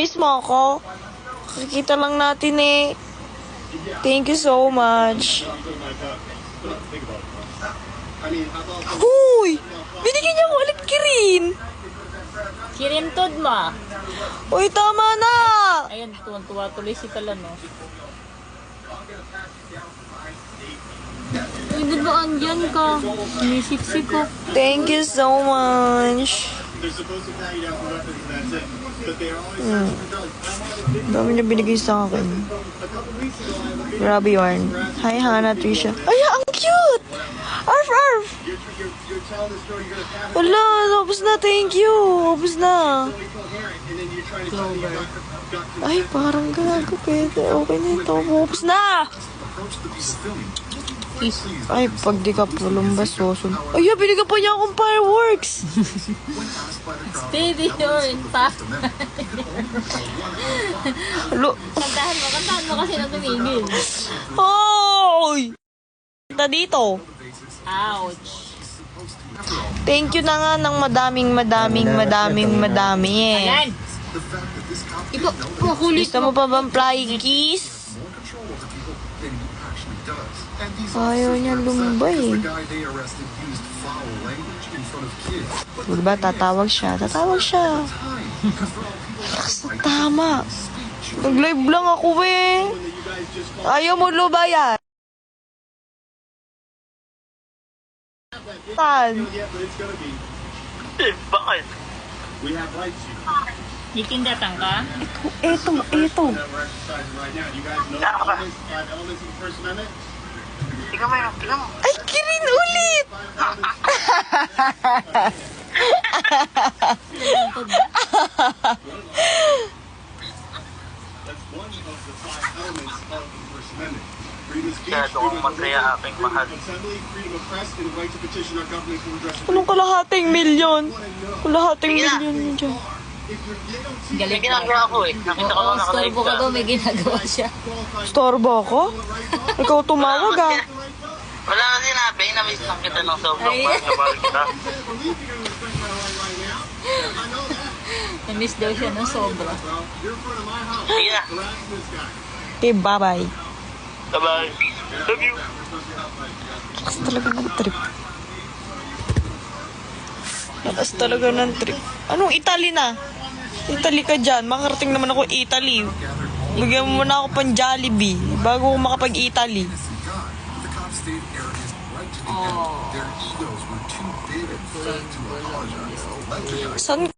Miss mo ako? Nakikita lang natin eh. Thank you so much. Huy! Binigyan niya ako ulit Kirin. Kirin Tod mo. Uy, tama na! Ayun, tuwan-tuwa tuloy si Talano. Uy, ba't ba andyan ka? Sinisip-sip ko. Thank you so much. Dami niya binigay sa akin. Grabe yarn. Hi, Hannah, Trisha. Ay, ang cute! Arf, arf! Wala, tapos na, thank you. Tapos na. Clover. Ay, parang gago, pwede. Okay na ito. Tapos na! Kiss. Ay, pag di ka pulumbas, sosun. Ay, binigyan pa niya akong fireworks. Steady yun. Pa. Lo. Kantahan mo kasi na tumigil. Hoy! Kita dito. Ouch. Thank you na nga ng madami eh. Ayan! Ikaw, makulit Gusto mo pa bang flying kiss? Ayaw niya lumbay eh. Diba, tatawag siya. Tama. Nag-live lang ako eh. Ayaw mo lubayan. Saan? Bakit? Ikindatang ka? Ito. Ikaw mo. Ay, Kirin ulit! Masyado kong masaya aking mahal. Anong kalahating milyon? Kalahating milyon yun dyan. May Galit ginagawa ko eh. Nakita ko Oo, lang nakalive storbo ka daw, may ginagawa siya. Storbo ako? Ikaw tumawag ah. Wala ka sinabi. Na-miss lang kita ng sobrang Ay. pagkabal kita. Na-miss daw siya ng sobra. Sige na. Okay, bye-bye. Bye-bye. Love you. Lakas talaga ng trip. Lakas talaga ng trip. Anong Italy na? Italy ka dyan. Makarating naman ako Italy. Bigyan mo na ako pang Jollibee bago ako makapag-Italy. Saan